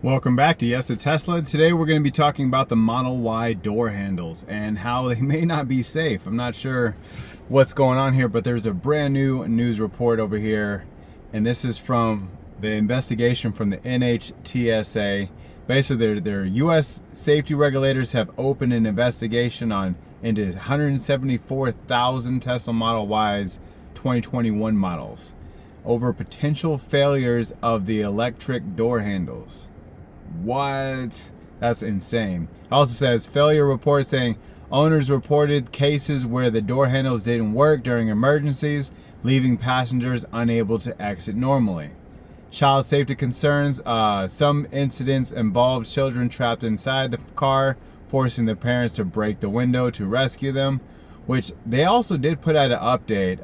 Welcome back to Yes to Tesla. Today we're going to be talking about the Model Y door handles and how they may not be safe. I'm not sure what's going on here, but there's a brand new news report over here, and this is from the investigation from the NHTSA. Basically, their U.S. safety regulators have opened an investigation into 174,000 Tesla Model Ys 2021 models over potential failures of the electric door handles. What? That's insane. It also says failure report saying owners reported cases where the door handles didn't work during emergencies, leaving passengers unable to exit normally. Child safety concerns. Some incidents involved children trapped inside the car, forcing the parents to break the window to rescue them, which they also did put out an update.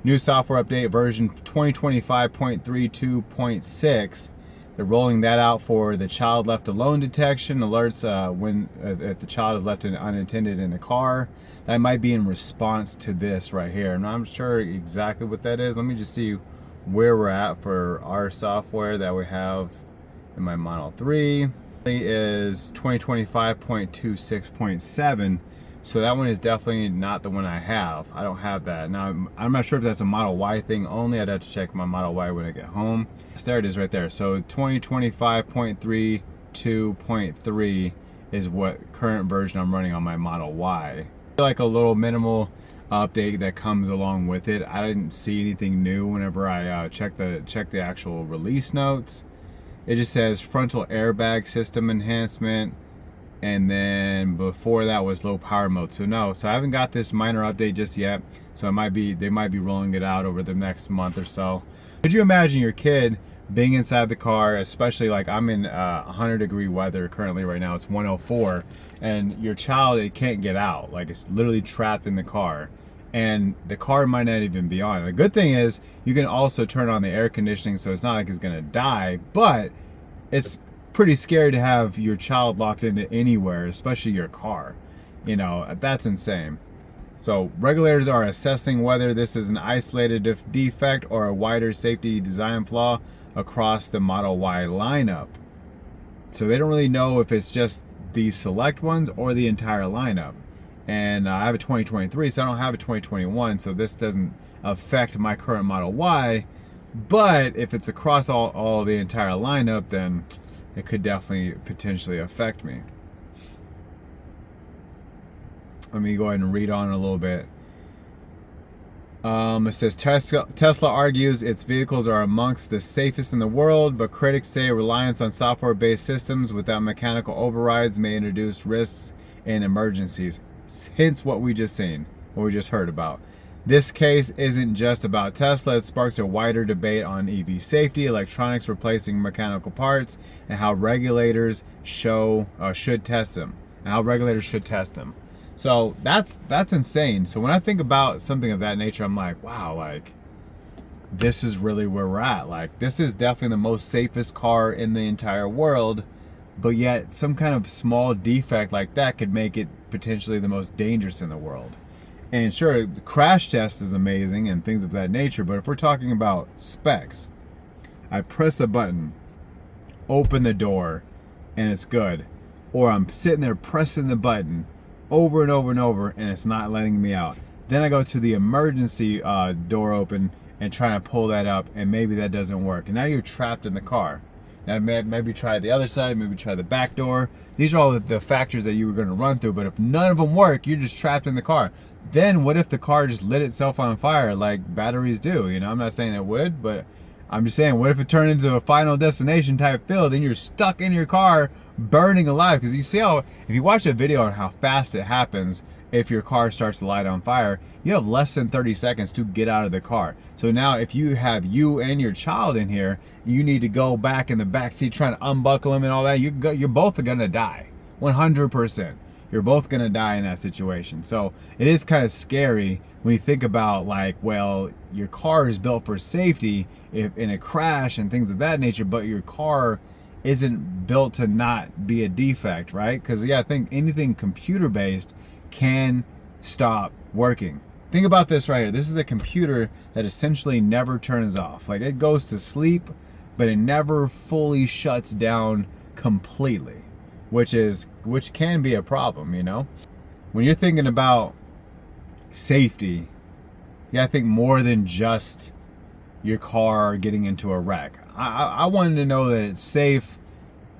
New software update version 2025.32.6. They're rolling that out for the child left alone detection, alerts if the child is left unattended in the car. That might be in response to this right here. I'm not sure exactly what that is. Let me just see where we're at for our software that we have in my Model 3. It is 2025.26.7. So that one is definitely not the one I have. I don't have that. Now, I'm not sure if that's a Model Y thing only. I'd have to check my Model Y when I get home. Yes, there it is right there. So 2025.32.3 is what current version I'm running on my Model Y. Like a little minimal update that comes along with it. I didn't see anything new whenever I checked the actual release notes. It just says frontal airbag system enhancement. And then before that was low power mode. So I haven't got this minor update just yet. So they might be rolling it out over the next month or so. Could you imagine your kid being inside the car, especially like I'm in 100-degree weather currently right now, it's 104, and your child, it can't get out. Like it's literally trapped in the car. And the car might not even be on. The good thing is you can also turn on the air conditioning, so it's not like it's gonna die, but it's pretty scary to have your child locked into anywhere, especially your car. You know, that's insane. So regulators are assessing whether this is an isolated defect or a wider safety design flaw across the Model Y lineup. So they don't really know if it's just these select ones or the entire lineup. And I have a 2023, so I don't have a 2021, so this doesn't affect my current Model Y. But if it's across all the entire lineup, then it could definitely potentially affect me. Let me go ahead and read on a little bit. It says Tesla argues its vehicles are amongst the safest in the world, but critics say reliance on software-based systems without mechanical overrides may introduce risks in emergencies. Hence what we just heard about. This case isn't just about Tesla. It sparks a wider debate on EV safety, electronics replacing mechanical parts, and how regulators should test them. So that's insane. So when I think about something of that nature, I'm like, wow, like this is really where we're at. Like this is definitely the most safest car in the entire world, but yet some kind of small defect like that could make it potentially the most dangerous in the world. And sure, the crash test is amazing and things of that nature, but if we're talking about specs, I press a button, open the door, and it's good. Or I'm sitting there pressing the button over and over and over, and it's not letting me out. Then I go to the emergency door open and try to pull that up, and maybe that doesn't work. And now you're trapped in the car. Now maybe try the other side, maybe try the back door. These are all the factors that you were going to run through, but if none of them work, you're just trapped in the car. Then what if the car just lit itself on fire like batteries do? You know, I'm not saying it would, but I'm just saying, what if it turned into a final destination type field and you're stuck in your car burning alive? Because you see how, if you watch a video on how fast it happens, if your car starts to light on fire, you have less than 30 seconds to get out of the car. So now if you have you and your child in here, you need to go back in the back seat trying to unbuckle them and all that. You're both gonna die, 100%. You're both gonna die in that situation. So it is kind of scary when you think about like, well, your car is built for safety if in a crash and things of that nature, but your car isn't built to not be a defect, right? Because yeah, I think anything computer-based can stop working. Think about this right here. This is a computer that essentially never turns off. Like it goes to sleep but it never fully shuts down completely, which can be a problem, you know? When you're thinking about safety, you gotta think more than just your car getting into a wreck. I wanted to know that it's safe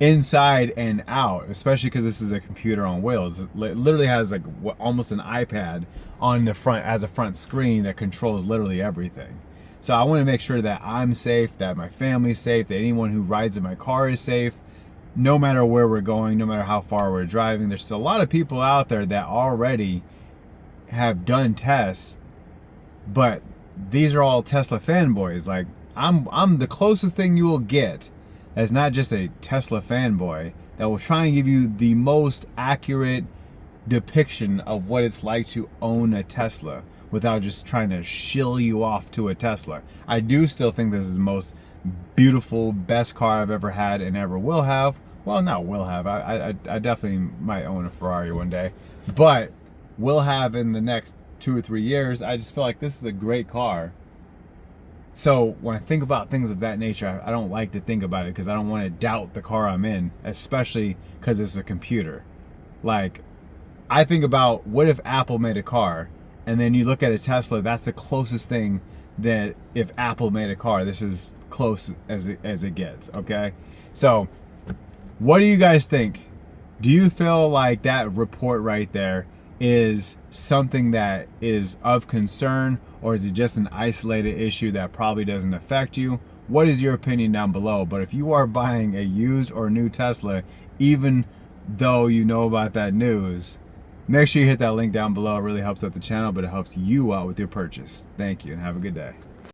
inside and out, especially because this is a computer on wheels. It literally has like almost an iPad on the front as a front screen that controls literally everything. So I want to make sure that I'm safe, that my family's safe, that anyone who rides in my car is safe, no matter where we're going, no matter how far we're driving. There's a lot of people out there that already have done tests, but these are all Tesla fanboys. Like I'm the closest thing you will get that's not just a Tesla fanboy that will try and give you the most accurate depiction of what it's like to own a Tesla without just trying to shill you off to a Tesla. I do still think this is the most beautiful, best car I've ever had and ever will have. Well, not will have. I definitely might own a Ferrari one day, but will have in the next 2 or 3 years. I just feel like this is a great car. So when I think about things of that nature, I don't like to think about it because I don't want to doubt the car I'm in, especially because it's a computer. Like, I think about, what if Apple made a car, and then you look at a Tesla, that's the closest thing that if Apple made a car, this is close as it gets, okay? So what do you guys think? Do you feel like that report right there is something that is of concern, or is it just an isolated issue that probably doesn't affect you? What is your opinion down below? But if you are buying a used or new Tesla, even though you know about that news, make sure you hit that link down below. It really helps out the channel, but it helps you out with your purchase. Thank you and have a good day.